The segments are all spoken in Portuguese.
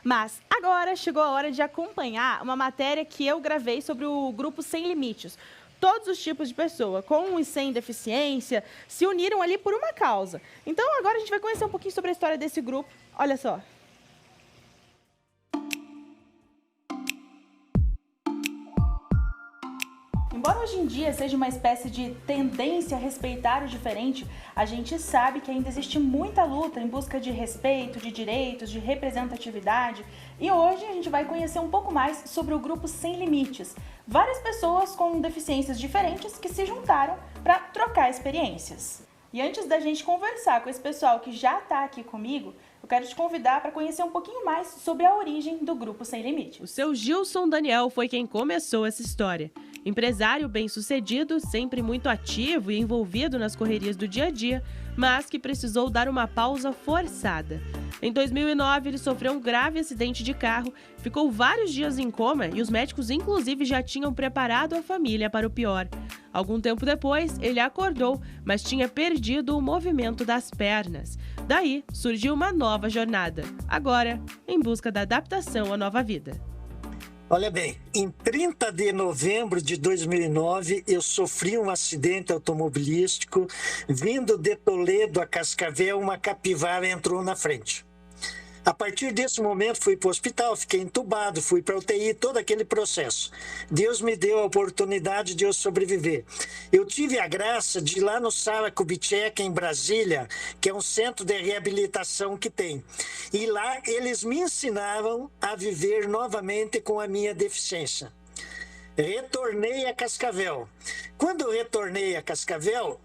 Mas agora chegou a hora de acompanhar uma matéria que eu gravei sobre o Grupo Sem Limites. Todos os tipos de pessoa, com e sem deficiência, se uniram ali por uma causa. Então agora a gente vai conhecer um pouquinho sobre a história desse grupo. Olha só. Embora hoje em dia seja uma espécie de tendência a respeitar o diferente, a gente sabe que ainda existe muita luta em busca de respeito, de direitos, de representatividade. E hoje a gente vai conhecer um pouco mais sobre o Grupo Sem Limites. Várias pessoas com deficiências diferentes que se juntaram para trocar experiências. E antes da gente conversar com esse pessoal que já está aqui comigo, eu quero te convidar para conhecer um pouquinho mais sobre a origem do Grupo Sem Limites. O seu Gilson Daniel foi quem começou essa história. Empresário bem-sucedido, sempre muito ativo e envolvido nas correrias do dia a dia, mas que precisou dar uma pausa forçada. Em 2009, ele sofreu um grave acidente de carro, ficou vários dias em coma e os médicos inclusive já tinham preparado a família para o pior. Algum tempo depois, ele acordou, mas tinha perdido o movimento das pernas. Daí, surgiu uma nova jornada, agora em busca da adaptação à nova vida. Olha bem, em 30 de novembro de 2009, eu sofri um acidente automobilístico. Vindo de Toledo a Cascavel, uma capivara entrou na frente. A partir desse momento, fui para o hospital, fiquei entubado, fui para a UTI, todo aquele processo. Deus me deu a oportunidade de eu sobreviver. Eu tive a graça de ir lá no Sara Kubitschek, em Brasília, que é um centro de reabilitação que tem. E lá eles me ensinaram a viver novamente com a minha deficiência. Retornei a Cascavel. Quando eu retornei a Cascavel,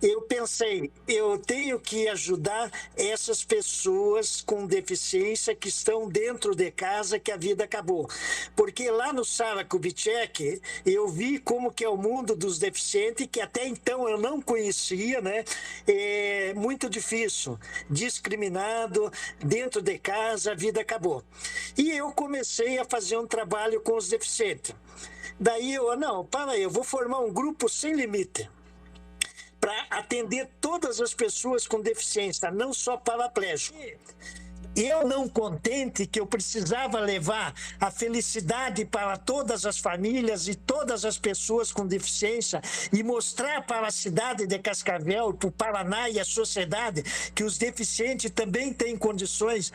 eu pensei, eu tenho que ajudar essas pessoas com deficiência que estão dentro de casa, que a vida acabou. Porque lá no Sara Kubitschek, eu vi como que é o mundo dos deficientes, que até então eu não conhecia, né? É muito difícil, discriminado, dentro de casa, a vida acabou. E eu comecei a fazer um trabalho com os deficientes. Daí eu vou formar um grupo sem limite, para atender todas as pessoas com deficiência, não só paraplégico. Eu não contente que eu precisava levar a felicidade para todas as famílias e todas as pessoas com deficiência e mostrar para a cidade de Cascavel, para o Paraná e a sociedade que os deficientes também têm condições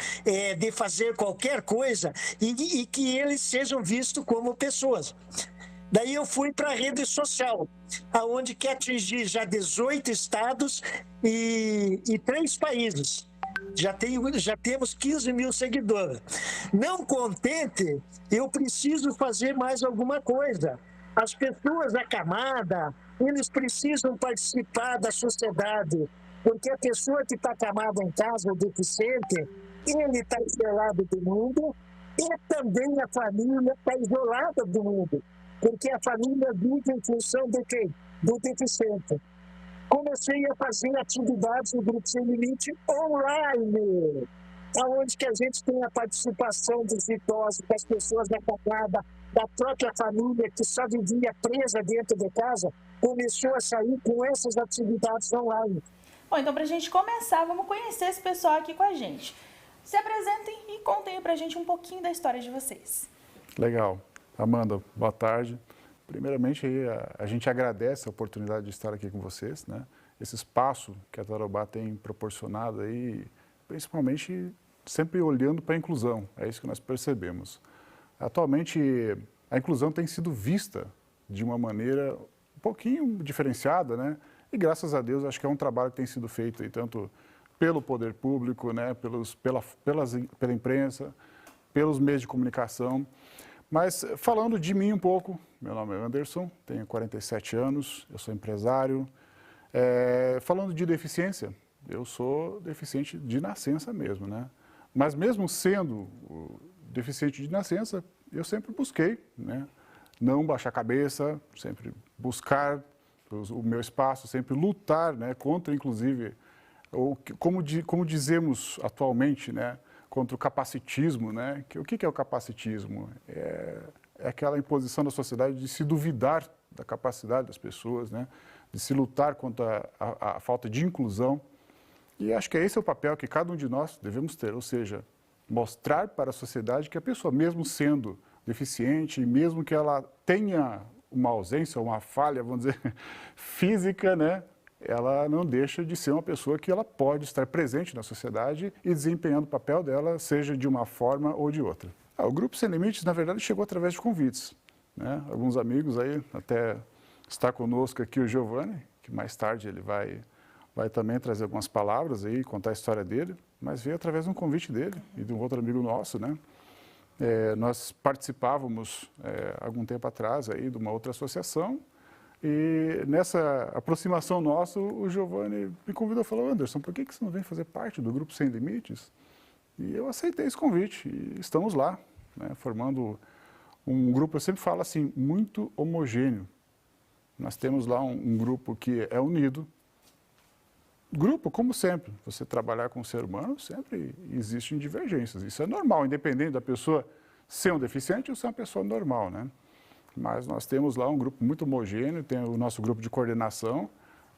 de fazer qualquer coisa e que eles sejam vistos como pessoas. Daí eu fui para a rede social, aonde que atingi já 18 estados e 3 países. Já temos 15 mil seguidores. Não contente, eu preciso fazer mais alguma coisa. As pessoas acamadas, eles precisam participar da sociedade, porque a pessoa que está acamada em casa, o deficiente, ele está isolado do mundo e também a família está isolada do mundo. Porque a família vive em função de quem? Do deficiente. Comecei a fazer atividades do Grupo Sem Limite online, onde que a gente tem a participação dos idosos, das pessoas acamadas, da própria família que só vivia presa dentro de casa, começou a sair com essas atividades online. Bom, então para a gente começar, vamos conhecer esse pessoal aqui com a gente. Se apresentem e contem pra gente um pouquinho da história de vocês. Legal. Amanda, boa tarde. Primeiramente, a gente agradece a oportunidade de estar aqui com vocês, né? Esse espaço que a Tarobá tem proporcionado aí, principalmente sempre olhando para a inclusão, é isso que nós percebemos. Atualmente, a inclusão tem sido vista de uma maneira um pouquinho diferenciada, né? E graças a Deus, acho que é um trabalho que tem sido feito aí, tanto pelo poder público, né? Pela imprensa, pelos meios de comunicação. Mas falando de mim um pouco, meu nome é Anderson, tenho 47 anos, eu sou empresário. Falando de deficiência, eu sou deficiente de nascença mesmo, né? Mas mesmo sendo deficiente de nascença, eu sempre busquei, né? Não baixar a cabeça, sempre buscar o meu espaço, sempre lutar, né? Contra, inclusive, como dizemos atualmente, né? Contra o capacitismo, né? O que é o capacitismo? É aquela imposição da sociedade de se duvidar da capacidade das pessoas, né? De se lutar contra a falta de inclusão. E acho que esse é o papel que cada um de nós devemos ter, ou seja, mostrar para a sociedade que a pessoa, mesmo sendo deficiente, mesmo que ela tenha uma ausência, uma falha, vamos dizer, física, né? Ela não deixa de ser uma pessoa que ela pode estar presente na sociedade e desempenhando o papel dela, seja de uma forma ou de outra. O Grupo Sem Limites, na verdade, chegou através de convites, né? Alguns amigos aí, até está conosco aqui o Giovanni, que mais tarde ele vai também trazer algumas palavras aí, contar a história dele, mas veio através de um convite dele e de um outro amigo nosso, né? Nós participávamos, algum tempo atrás, aí, de uma outra associação, e nessa aproximação nossa, o Giovanni me convidou e falou: Anderson, por que você não vem fazer parte do Grupo Sem Limites? E eu aceitei esse convite e estamos lá, né, formando um grupo, eu sempre falo assim, muito homogêneo. Nós temos lá um grupo que é unido. Grupo, como sempre, você trabalhar com o ser humano, sempre existem divergências. Isso é normal, independente da pessoa ser um deficiente ou ser uma pessoa normal, né? Mas nós temos lá um grupo muito homogêneo, tem o nosso grupo de coordenação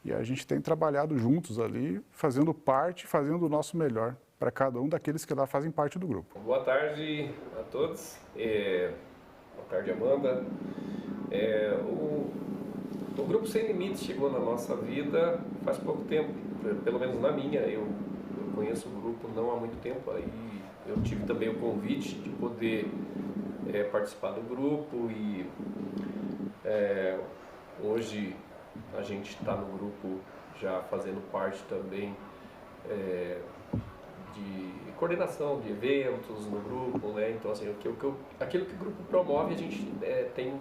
e a gente tem trabalhado juntos ali, fazendo parte, fazendo o nosso melhor para cada um daqueles que lá fazem parte do grupo. Boa tarde a todos. Boa tarde, Amanda. O Grupo Sem Limites chegou na nossa vida faz pouco tempo, pelo menos na minha. Eu conheço o grupo não há muito tempo, aí eu tive também o convite de poder participar do grupo e hoje a gente está no grupo já fazendo parte também de coordenação de eventos no grupo, né? Então assim, aquilo que o grupo promove, a gente tem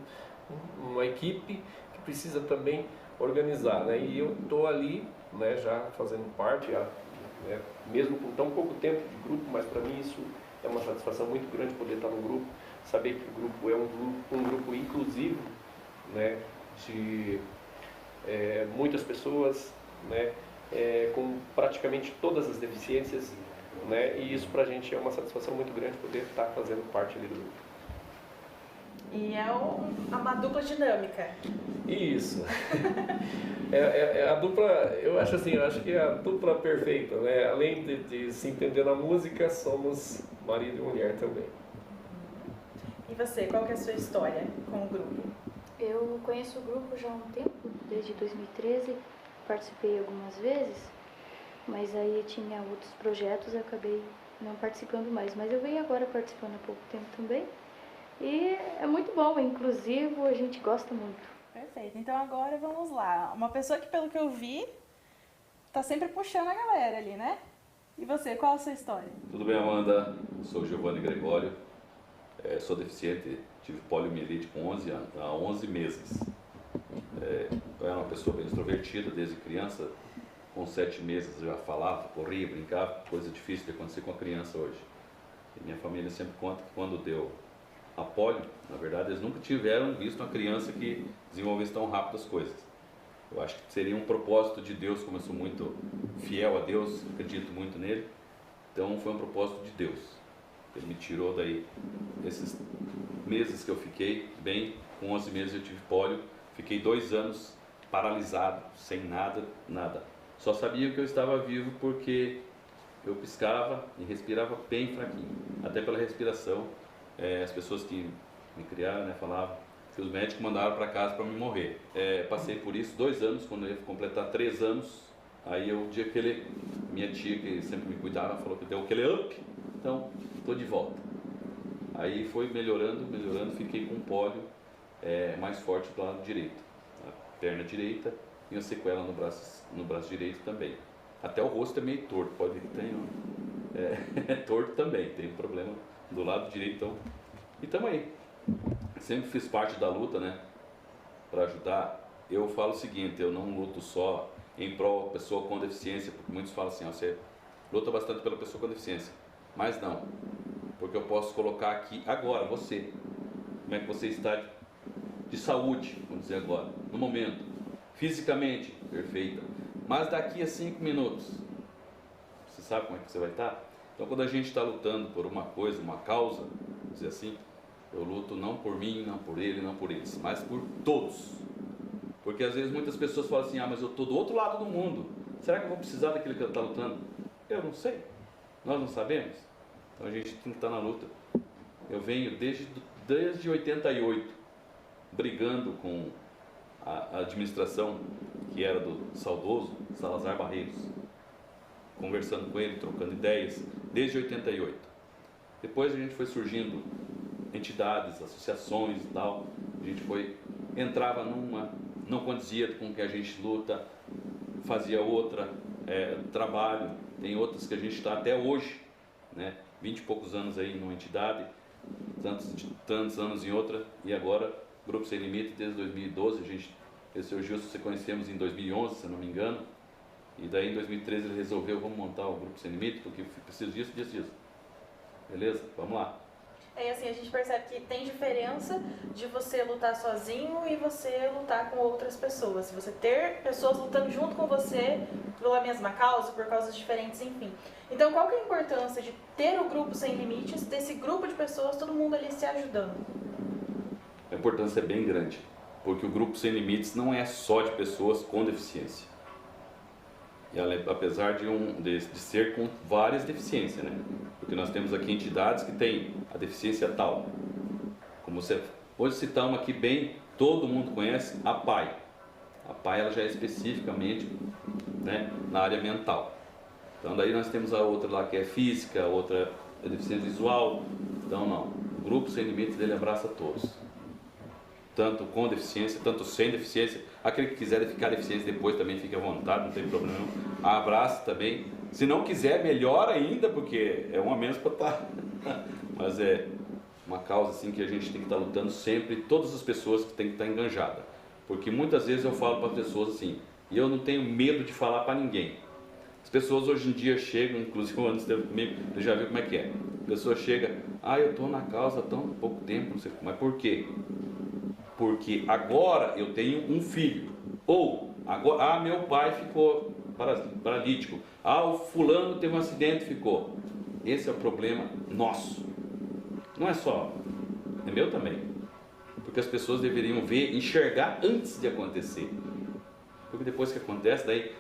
uma equipe que precisa também organizar, né? E eu estou ali, né, já fazendo parte, mesmo com tão pouco tempo de grupo, mas para mim isso é uma satisfação muito grande poder estar no grupo, saber que o grupo é um grupo inclusivo, né, de muitas pessoas, né, com praticamente todas as deficiências, né, e isso pra gente é uma satisfação muito grande poder estar fazendo parte ali do grupo. E é uma dupla dinâmica. Isso. A dupla, eu acho que é a dupla perfeita, né? Além de se entender na música, somos marido e mulher também. E você, qual que é a sua história com o grupo? Eu conheço o grupo já há um tempo, desde 2013, participei algumas vezes, mas aí tinha outros projetos e acabei não participando mais. Mas eu venho agora participando há pouco tempo também. E é muito bom, é inclusivo, a gente gosta muito. Perfeito, então agora vamos lá. Uma pessoa que, pelo que eu vi, tá sempre puxando a galera ali, né? E você, qual a sua história? Tudo bem, Amanda? Eu sou Giovanni Gregório, sou deficiente, tive poliomielite com 11 anos, há 11 meses. Eu era uma pessoa bem extrovertida desde criança, com 7 meses eu já falava, corria, brincava, coisa difícil de acontecer com a criança hoje. E minha família sempre conta que quando deu a polio, na verdade, eles nunca tiveram visto uma criança que desenvolvesse tão rápido as coisas. Eu acho que seria um propósito de Deus, como eu sou muito fiel a Deus, acredito muito nele, então foi um propósito de Deus. Ele me tirou daí, esses meses que eu fiquei bem, com 11 meses eu tive polio, fiquei 2 anos paralisado, sem nada. Só sabia que eu estava vivo porque eu piscava e respirava bem fraquinho, até pela respiração. As pessoas que me criaram, né, falavam que os médicos mandaram para casa para me morrer. Passei por isso 2 anos, quando eu ia completar 3 anos, aí o dia que minha tia, que sempre me cuidava, falou que deu aquele up, então estou de volta. Aí foi melhorando, fiquei com pólio mais forte do lado direito, a perna direita e uma sequela no braço direito também. Até o rosto é meio torto, pode ver que tem torto também, tem um problema do lado direito, então. E tamo aí. Sempre fiz parte da luta, né? Para ajudar. Eu falo o seguinte, eu não luto só em prol da pessoa com deficiência, porque muitos falam assim, você luta bastante pela pessoa com deficiência. Mas não. Porque eu posso colocar aqui agora, você. Como é que você está de saúde, vamos dizer agora, no momento. Fisicamente, perfeita. Mas daqui a 5 minutos, você sabe como é que você vai estar? Então, quando a gente está lutando por uma coisa, uma causa, vamos dizer assim, eu luto não por mim, não por ele, não por eles, mas por todos. Porque às vezes muitas pessoas falam assim, mas eu estou do outro lado do mundo, será que eu vou precisar daquilo que ele está lutando? Eu não sei, nós não sabemos. Então a gente tem que estar na luta. Eu venho desde 88 brigando com a administração que era do saudoso Salazar Barreiros, conversando com ele, trocando ideias, desde 88. Depois a gente foi surgindo entidades, associações e tal, a gente entrava numa, não condizia com o que a gente luta, fazia outra, trabalho, tem outras que a gente está até hoje, né? 20 e poucos anos aí numa entidade, tantos anos em outra, e agora Grupo Sem Limite desde 2012, esse o Gilson, conhecemos em 2011, se eu não me engano, e daí em 2013 ele resolveu, vamos montar o Grupo Sem Limite, porque eu preciso disso. Beleza? Vamos lá. É assim, a gente percebe que tem diferença de você lutar sozinho e você lutar com outras pessoas. Você ter pessoas lutando junto com você pela mesma causa, por causas diferentes, enfim. Então, qual que é a importância de ter o Grupo Sem Limites, desse grupo de pessoas, todo mundo ali se ajudando? A importância é bem grande, porque o Grupo Sem Limites não é só de pessoas com deficiência. E apesar de ser com várias deficiências, né? Porque nós temos aqui entidades que têm a deficiência tal. Como hoje citamos aqui bem, todo mundo conhece a PAI. A PAI ela já é especificamente, né, na área mental. Então daí nós temos a outra lá que é física, a outra é deficiência visual. Então não, o Grupo Sem Limites ele abraça todos. Tanto com deficiência, tanto sem deficiência. Aquele que quiser ficar deficiente depois também fique à vontade, não tem problema. Abraço também. Se não quiser, melhor ainda, porque é um a menos para estar. Mas é uma causa assim que a gente tem que estar lutando sempre, todas as pessoas que têm que estar enganjadas. Porque muitas vezes eu falo para as pessoas assim, e eu não tenho medo de falar para ninguém. As pessoas hoje em dia chegam, inclusive quando esteve comigo, você já viu como é que é. A pessoa chega, eu estou na causa há tão pouco tempo, não sei, mas por quê? Porque agora eu tenho um filho, ou agora, meu pai ficou paralítico, o fulano teve um acidente e ficou. Esse é o problema nosso, não é só, é meu também, porque as pessoas deveriam enxergar antes de acontecer, porque depois que acontece, daí,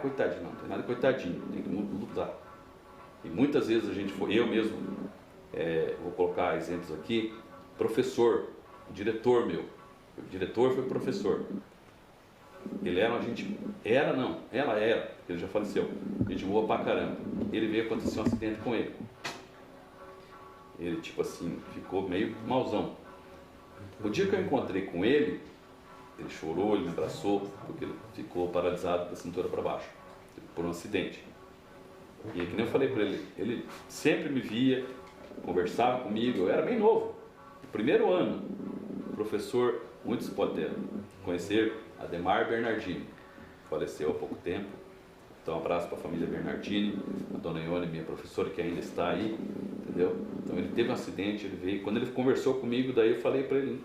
coitadinho, não tem nada de coitadinho, tem que lutar. E muitas vezes eu mesmo, vou colocar exemplos aqui, professor, diretor meu, o diretor foi professor. Ele ela era, ele já faleceu. Gente boa pra caramba. Ele veio acontecer um acidente com ele. Ele, tipo assim, ficou meio mauzão. O dia que eu encontrei com ele chorou, ele me abraçou, porque ele ficou paralisado da cintura para baixo, por um acidente. E que nem eu falei para ele sempre me via, conversava comigo, eu era bem novo, no primeiro ano. O professor, muitos podem conhecer, Ademar Bernardini, faleceu há pouco tempo. Então, um abraço para a família Bernardini, a dona Ione, minha professora, que ainda está aí, entendeu? Então, ele teve um acidente, ele veio. Quando ele conversou comigo, daí eu falei para ele,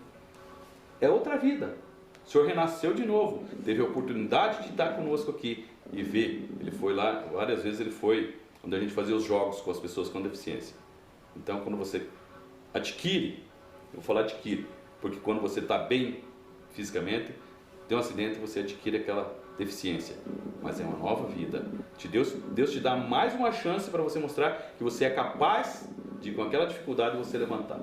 é outra vida. O senhor renasceu de novo, teve a oportunidade de estar conosco aqui e ver. Ele foi lá, várias vezes ele foi, onde a gente fazia os jogos com as pessoas com deficiência. Então, quando você adquire, eu vou falar adquire, porque quando você está bem fisicamente, tem um acidente, você adquire aquela deficiência, mas é uma nova vida. Deus te dá mais uma chance para você mostrar que você é capaz de, com aquela dificuldade, você levantar.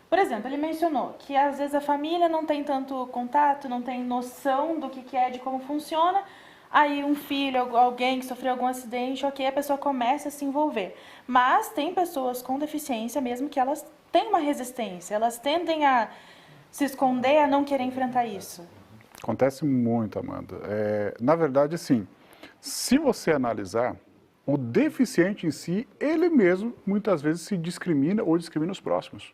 Por exemplo, ele mencionou que às vezes a família não tem tanto contato, não tem noção do que é, de como funciona. Aí um filho, alguém que sofreu algum acidente, ok, a pessoa começa a se envolver. Mas tem pessoas com deficiência mesmo que elas têm uma resistência, elas tendem a se esconder, a não querer enfrentar isso. Acontece muito, Amanda. Na verdade, sim. Se você analisar, o deficiente em si, ele mesmo, muitas vezes, se discrimina ou discrimina os próximos.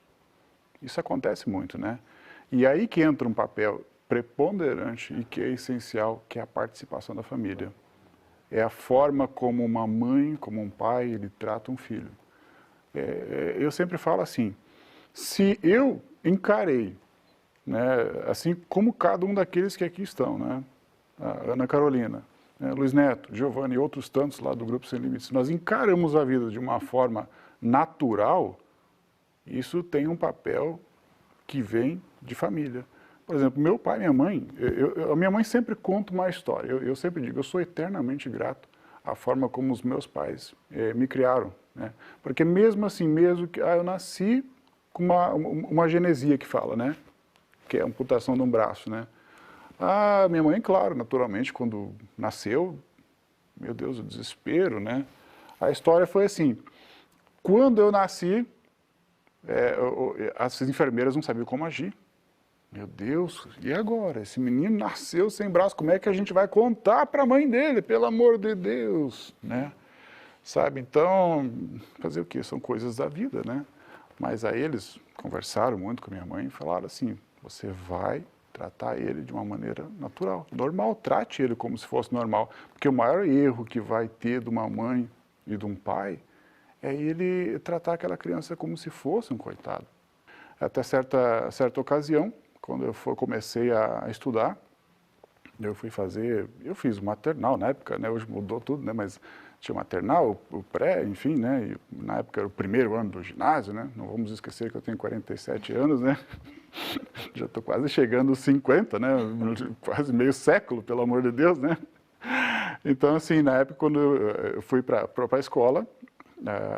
Isso acontece muito, né? E aí que entra um papel preponderante e que é essencial, que é a participação da família. É a forma como uma mãe, como um pai, ele trata um filho. Eu sempre falo assim, se eu encarei, né, assim como cada um daqueles que aqui estão, né, a Ana Carolina, né, Luiz Neto, Giovanni e outros tantos lá do Grupo Sem Limites, nós encaramos a vida de uma forma natural, isso tem um papel que vem de família. Por exemplo, meu pai e minha mãe, a minha mãe sempre conta uma história, eu sempre digo, eu sou eternamente grato à forma como os meus pais me criaram, né? Porque mesmo assim, mesmo que eu nasci com uma agenesia que fala, né? Que é a amputação de um braço, né? Minha mãe, claro, naturalmente, quando nasceu, meu Deus, o desespero, né? A história foi assim, quando eu nasci, as enfermeiras não sabiam como agir. Meu Deus, e agora? Esse menino nasceu sem braço, como é que a gente vai contar para a mãe dele, pelo amor de Deus, né? Sabe, então, fazer o quê? São coisas da vida, né? Mas aí eles conversaram muito com a minha mãe e falaram assim, você vai tratar ele de uma maneira natural, normal, trate ele como se fosse normal, porque o maior erro que vai ter de uma mãe e de um pai é ele tratar aquela criança como se fosse um coitado. Até certa ocasião, quando eu comecei a estudar, eu fiz o maternal na época, né? Hoje mudou tudo, né? Mas tinha o maternal, o pré, enfim, né? E na época era o primeiro ano do ginásio, né? Não vamos esquecer que eu tenho 47 anos, né? Já estou quase chegando aos 50, né? Quase meio século, pelo amor de Deus, né? Então, assim, na época, quando eu fui para a escola,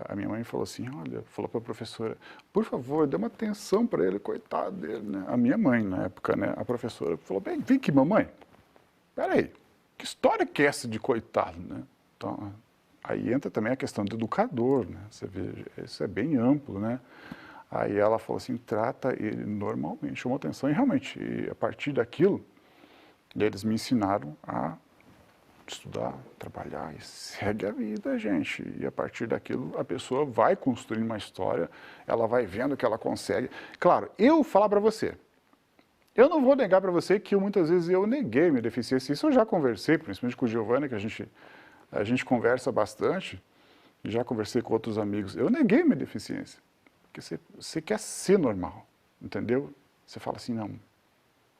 a minha mãe falou assim, falou para a professora, por favor, dê uma atenção para ele, coitado dele, né? A minha mãe, na época, né? A professora falou, bem, vem aqui, mamãe, peraí, que história que é essa de coitado, né? Então, aí entra também a questão do educador, né? Você vê, isso é bem amplo, né? Aí ela falou assim, trata ele normalmente, chamou atenção e realmente, a partir daquilo, eles me ensinaram a estudar, trabalhar e segue a vida, gente. E a partir daquilo, a pessoa vai construindo uma história, ela vai vendo que ela consegue. Claro, eu falar para você, eu não vou negar para você que muitas vezes eu neguei minha deficiência. Isso eu já conversei, principalmente com o Giovanni, que a gente conversa bastante, já conversei com outros amigos. Eu neguei minha deficiência, porque você quer ser normal, entendeu? Você fala assim, não,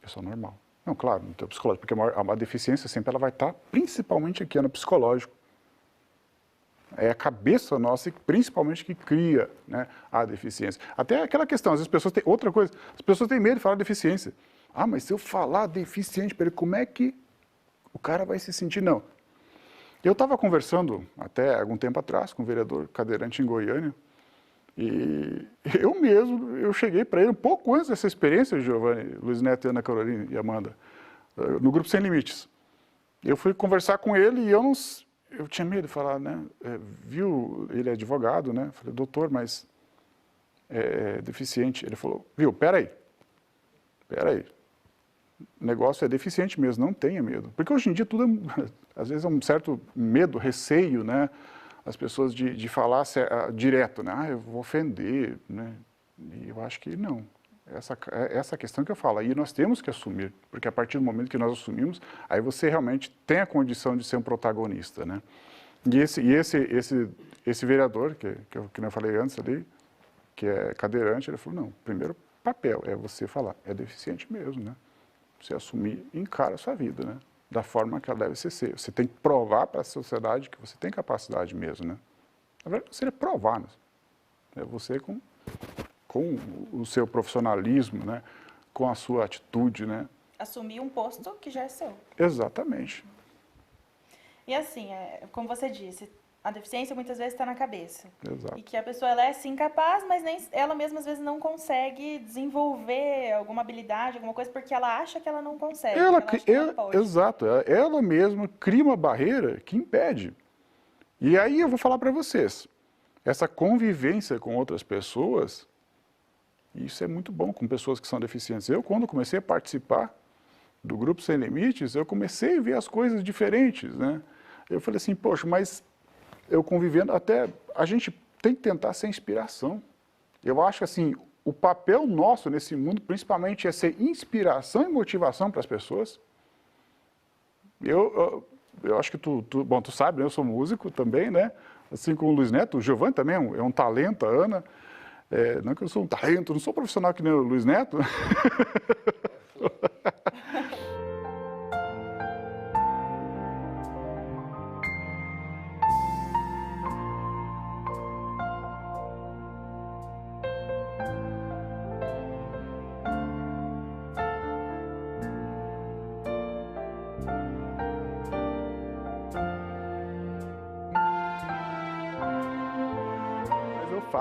eu sou normal. Não, claro, no teu psicológico, porque a deficiência sempre ela vai estar principalmente aqui no psicológico. É a cabeça nossa, principalmente, que cria, né, a deficiência. Até aquela questão, às vezes as pessoas têm outra coisa, as pessoas têm medo de falar deficiência. Mas se eu falar deficiente para ele, como é que o cara vai se sentir? Não. Eu estava conversando até algum tempo atrás com um vereador cadeirante em Goiânia, e eu cheguei para ele um pouco antes dessa experiência, Giovanni, Luiz Neto, Ana Carolina e Amanda, no Grupo Sem Limites. Eu fui conversar com ele e eu tinha medo de falar, né? Viu, ele é advogado, né? Falei, doutor, mas é deficiente. Ele falou, viu, peraí, o negócio é deficiente mesmo, não tenha medo. Porque hoje em dia tudo, às vezes é um certo medo, receio, né? As pessoas de falar direto, né? Eu vou ofender, né? E eu acho que não. Essa questão que eu falo, aí nós temos que assumir, porque a partir do momento que nós assumimos, aí você realmente tem a condição de ser um protagonista, né? E esse vereador, que eu falei antes ali, que é cadeirante, ele falou, não, primeiro papel é você falar, é deficiente mesmo, né? Você assumir e encara a sua vida, né? Da forma que ela deve ser. Você tem que provar para a sociedade que você tem capacidade mesmo, né? Na verdade, seria provar, né? É você com o seu profissionalismo, né? Com a sua atitude, né? Assumir um posto que já é seu. Exatamente. E assim, como você disse, a deficiência muitas vezes está na cabeça. Exato. E que a pessoa ela é sim capaz, mas nem ela mesma às vezes não consegue desenvolver alguma habilidade, alguma coisa, porque ela acha que ela não consegue. Exato. Ela mesma cria uma barreira que impede. E aí eu vou falar para vocês, essa convivência com outras pessoas, isso é muito bom com pessoas que são deficientes. Eu, quando comecei a participar do Grupo Sem Limites, eu comecei a ver as coisas diferentes, né? Eu falei assim, poxa, mas eu convivendo, até a gente tem que tentar ser inspiração. Eu acho que assim, o papel nosso nesse mundo, principalmente, é ser inspiração e motivação para as pessoas. Eu acho que tu sabe, né? Eu sou músico também, né? Assim como o Luiz Neto, o Giovanni também é um talento, a Ana. Não que eu sou um talento, não sou profissional que nem o Luiz Neto.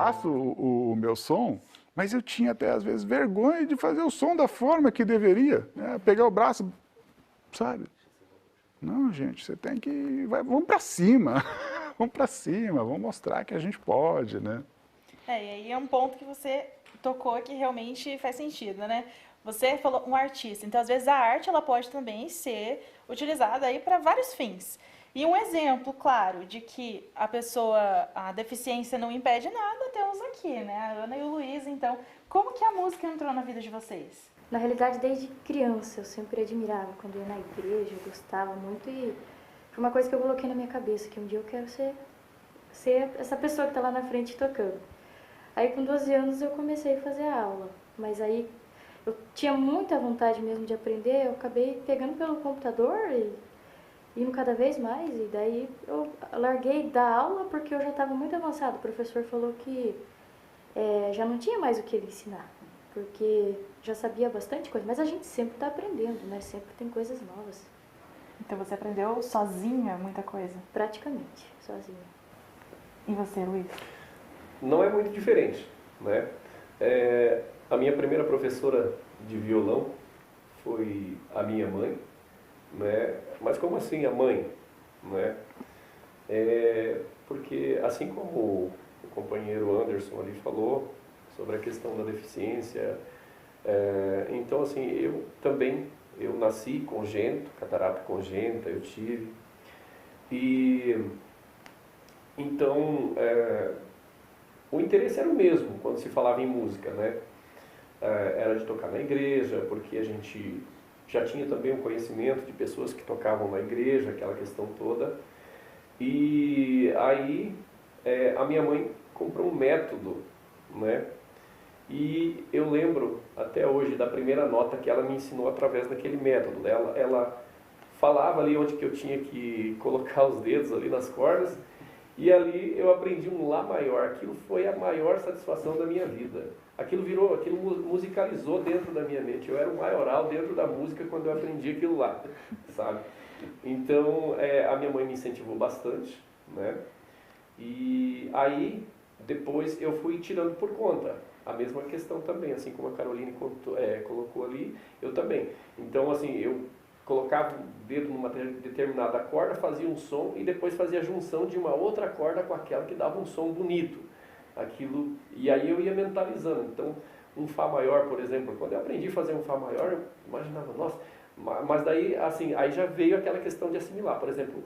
faço o meu som, mas eu tinha até às vezes vergonha de fazer o som da forma que deveria, né? Pegar o braço, sabe? Não, gente, você tem que... vamos para cima, vamos para cima, vamos mostrar que a gente pode, né? E aí é um ponto que você tocou que realmente faz sentido, né? Você falou um artista, então às vezes a arte ela pode também ser utilizada aí para vários fins. E um exemplo, claro, de que a deficiência não impede nada, temos aqui, né? A Ana e o Luiz, então, como que a música entrou na vida de vocês? Na realidade, desde criança, eu sempre admirava quando ia na igreja, eu gostava muito e foi uma coisa que eu coloquei na minha cabeça, que um dia eu quero ser essa pessoa que está lá na frente tocando. Aí com 12 anos eu comecei a fazer aula, mas aí eu tinha muita vontade mesmo de aprender, eu acabei pegando pelo computador e indo cada vez mais, e daí eu larguei da aula porque eu já estava muito avançado. O professor falou que já não tinha mais o que ele ensinar, porque já sabia bastante coisa, mas a gente sempre está aprendendo, né? Sempre tem coisas novas. Então você aprendeu sozinha muita coisa? Praticamente, sozinha. E você, Luiz? Não é muito diferente, né? A minha primeira professora de violão foi a minha mãe, né? Mas como assim a mãe, né? Porque assim como o companheiro Anderson ali falou sobre a questão da deficiência, então assim, eu nasci congênito, catarata congênita, eu tive, e então o interesse era o mesmo quando se falava em música, né? Era de tocar na igreja, porque a gente já tinha também um conhecimento de pessoas que tocavam na igreja, aquela questão toda. E aí a minha mãe comprou um método, né? E eu lembro até hoje da primeira nota que ela me ensinou através daquele método. Ela falava ali onde que eu tinha que colocar os dedos ali nas cordas, e ali eu aprendi um Lá maior. Aquilo foi a maior satisfação da minha vida. Aquilo musicalizou dentro da minha mente. Eu era um maioral dentro da música quando eu aprendi aquilo lá, sabe? Então, a minha mãe me incentivou bastante, né? E aí, depois eu fui tirando por conta. A mesma questão também, assim como a Caroline colocou ali, eu também. Então, assim, eu colocava o dedo numa determinada corda, fazia um som e depois fazia a junção de uma outra corda com aquela que dava um som bonito. Aquilo, e aí eu ia mentalizando. Então, um Fá maior, por exemplo, quando eu aprendi a fazer um Fá maior, eu imaginava, nossa, mas daí, assim, aí já veio aquela questão de assimilar. Por exemplo,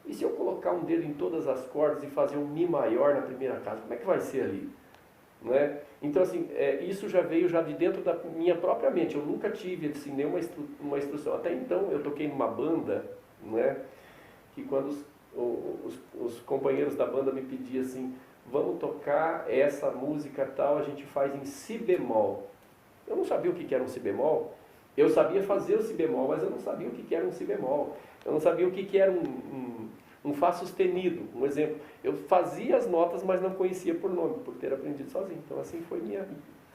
e se eu colocar um dedo em todas as cordas e fazer um Mi maior na primeira casa, como é que vai ser ali? Né? Então, assim, isso já veio já de dentro da minha própria mente. Eu nunca tive, assim, nenhuma uma instrução. Até então, eu toquei numa banda, né, que quando os companheiros da banda me pediam assim, vamos tocar essa música tal, a gente faz em Si bemol. Eu não sabia o que era um Si bemol. Eu sabia fazer o Si bemol, mas eu não sabia o que era um Si bemol. Eu não sabia o que era um Fá sustenido, um exemplo. Eu fazia as notas, mas não conhecia por nome, por ter aprendido sozinho. Então assim foi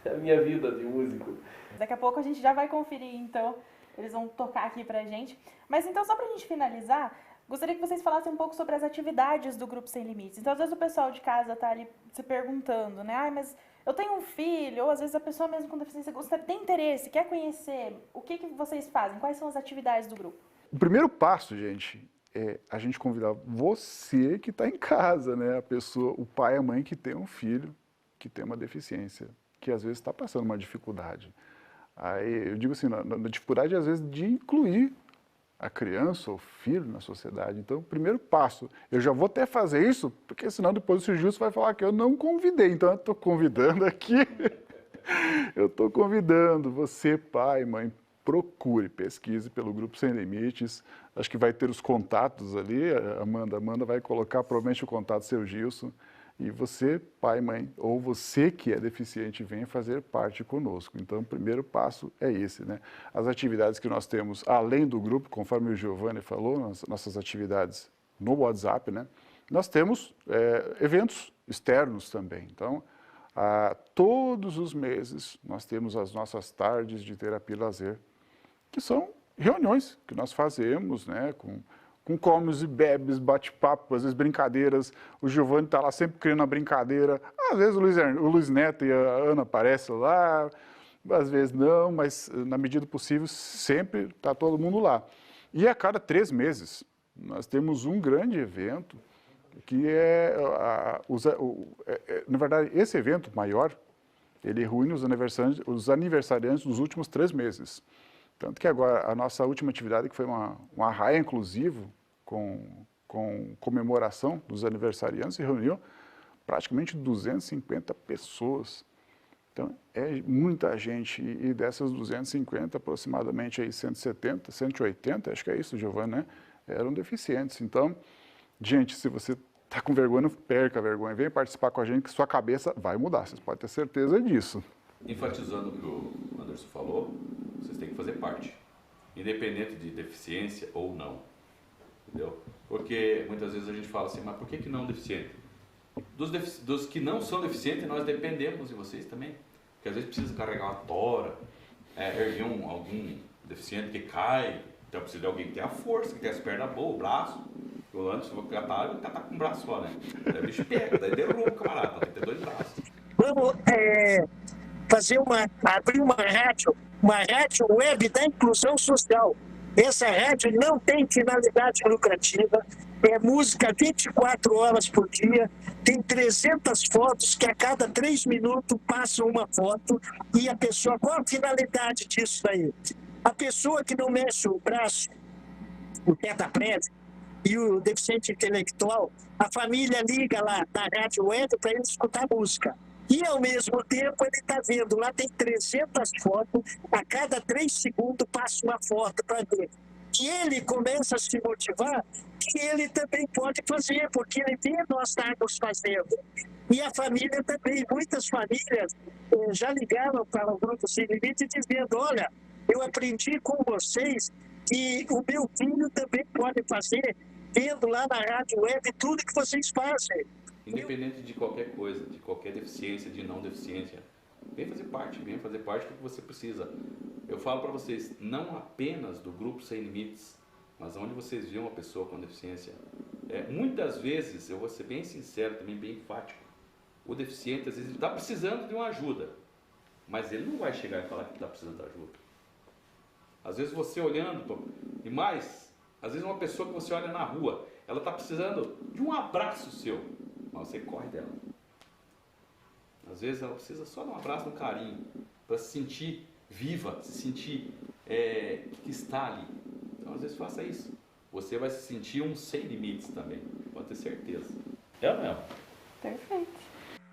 a minha vida de músico. Daqui a pouco a gente já vai conferir, então, eles vão tocar aqui pra gente. Mas então, só pra gente finalizar, gostaria que vocês falassem um pouco sobre as atividades do Grupo Sem Limites. Então, às vezes o pessoal de casa tá ali se perguntando, né? Ai, mas eu tenho um filho, ou às vezes a pessoa mesmo com deficiência tem interesse, quer conhecer. O que vocês fazem? Quais são as atividades do grupo? O primeiro passo, gente, é a gente convidar você que está em casa, né? A pessoa, o pai e a mãe que tem um filho que tem uma deficiência, que às vezes está passando uma dificuldade. Aí eu digo assim, na dificuldade às vezes de incluir a criança ou o filho na sociedade. Então, o primeiro passo, eu já vou até fazer isso, porque senão depois o Sr. Justo vai falar que eu não convidei. Então, eu estou convidando aqui, eu estou convidando você, pai, mãe, procure, pesquise pelo Grupo Sem Limites. Acho que vai ter os contatos ali, a Amanda vai colocar provavelmente o contato do seu Gilson. E você, pai, mãe, ou você que é deficiente, venha fazer parte conosco. Então, o primeiro passo é esse, né? As atividades que nós temos, além do grupo, conforme o Giovanni falou, nossas atividades no WhatsApp, né? Nós temos eventos externos também. Então, todos os meses, nós temos as nossas tardes de terapia e lazer, que são reuniões que nós fazemos, né, com com comes e bebes, bate-papo, às vezes brincadeiras. O Giovanni está lá sempre criando uma brincadeira. Às vezes o Luiz Neto e a Ana aparecem lá, às vezes não, mas na medida do possível sempre está todo mundo lá. E a cada 3 meses nós temos um grande evento que na verdade, esse evento maior, ele reúne os aniversariantes dos últimos 3 meses. Tanto que agora a nossa última atividade, que foi um arraia inclusivo, com comemoração dos aniversariantes, se reuniu praticamente 250 pessoas. Então, é muita gente, e dessas 250, aproximadamente aí 170, 180, acho que é isso, Giovanni, né? Eram deficientes. Então, gente, se você está com vergonha, não perca a vergonha, venha participar com a gente que sua cabeça vai mudar, vocês podem ter certeza disso. Enfatizando o que o Anderson falou, vocês têm que fazer parte, independente de deficiência ou não, entendeu? Porque muitas vezes a gente fala assim, mas por que não deficiente? Dos que não são deficientes, nós dependemos de vocês também, porque às vezes precisa carregar uma tora, erguer algum deficiente que cai, então precisa de alguém que tenha a força, que tenha as pernas boas, o braço. O Anderson vai catar com um braço só, né? Daí o bicho pega, daí derruba o camarada, tem que ter 2 braços. Vamos abrir uma rádio web da inclusão social. Essa rádio não tem finalidade lucrativa, é música 24 horas por dia, tem 300 fotos que a cada 3 minutos passa uma foto, e a pessoa, qual a finalidade disso daí? A pessoa que não mexe o braço, o tetraplégico e o deficiente intelectual, a família liga lá na rádio web para ele escutar música. E, ao mesmo tempo, ele está vendo, lá tem 300 fotos, a cada 3 segundos passa uma foto para ver. E ele começa a se motivar que ele também pode fazer, porque ele vê nós estarmos fazendo. E a família também, muitas famílias já ligaram para o Grupo Sem Limite dizendo, olha, eu aprendi com vocês que o meu filho também pode fazer, vendo lá na rádio web tudo que vocês fazem. Independente de qualquer coisa, de qualquer deficiência, de não deficiência, venha fazer parte do que você precisa. Eu falo para vocês, não apenas do Grupo Sem Limites, mas onde vocês veem uma pessoa com deficiência. Muitas vezes, eu vou ser bem sincero, também bem enfático, o deficiente às vezes está precisando de uma ajuda, mas ele não vai chegar e falar que está precisando de ajuda. Às vezes você olhando, e mais, às vezes uma pessoa que você olha na rua, ela está precisando de um abraço seu, mas você corre dela. Às vezes ela precisa só de um abraço, de um carinho, para se sentir viva, se sentir que está ali. Então às vezes faça isso. Você vai se sentir um sem limites também, pode ter certeza. É mesmo. Perfeito.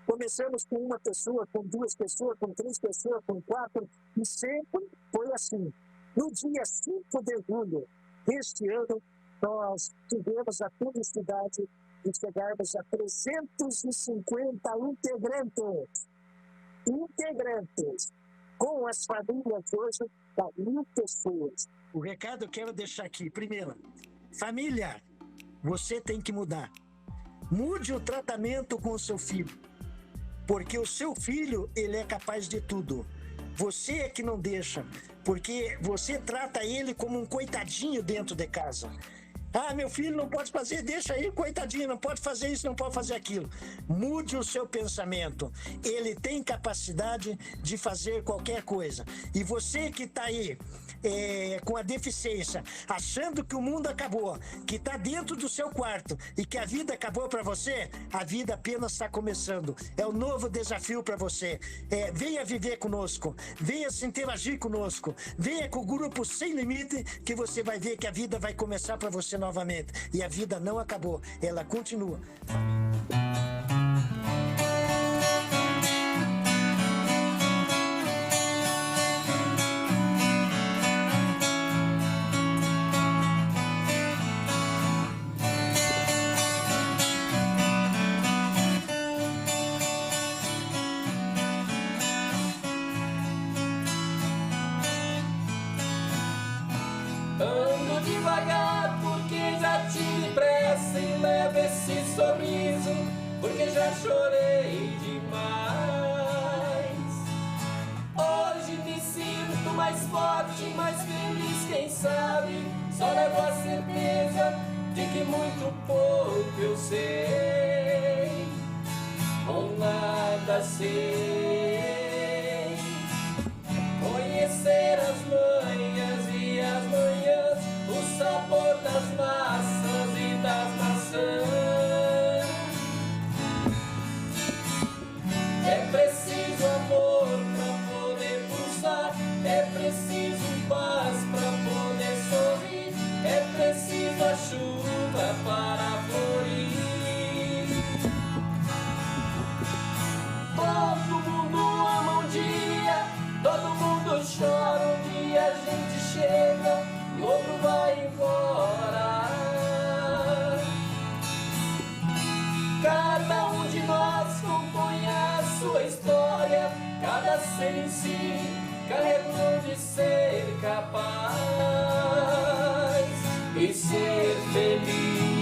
Começamos com uma pessoa, com 2 pessoas, com 3 pessoas, com 4, e sempre foi assim. No dia 5 de julho deste ano, nós tivemos a felicidade de chegarmos a 350 integrantes, com as famílias hoje da 1.000 pessoas. O recado eu quero deixar aqui. Primeiro, família, você tem que mudar. Mude o tratamento com o seu filho, porque o seu filho, ele é capaz de tudo. Você é que não deixa, porque você trata ele como um coitadinho dentro de casa. Ah, meu filho não pode fazer, deixa aí, coitadinho, não pode fazer isso, não pode fazer aquilo. Mude o seu pensamento. Ele tem capacidade de fazer qualquer coisa. E você que está aí com a deficiência, achando que o mundo acabou, que está dentro do seu quarto e que a vida acabou para você, a vida apenas está começando. É um novo desafio para você. Venha viver conosco, venha se interagir conosco, venha com o Grupo Sem Limite, que você vai ver que a vida vai começar para você novamente. E a vida não acabou, ela continua. Ando devagar porque já tive pressa e levo esse sorriso porque já chorei demais. Hoje me sinto mais forte, mais feliz, quem sabe? Só levo a certeza de que muito pouco eu sei, ou nada sei. Conhecer as manhas e as manhãs, o sabor das massas e das maçãs. É preciso amor pra poder pulsar, é preciso paz pra poder sorrir, é preciso a chuva para florir. Todo mundo ama um dia, todo mundo chora um dia, a gente chega e outro vai embora. Cada um de nós compõe a sua história, cada ser em si carrega o dom de ser capaz e ser feliz.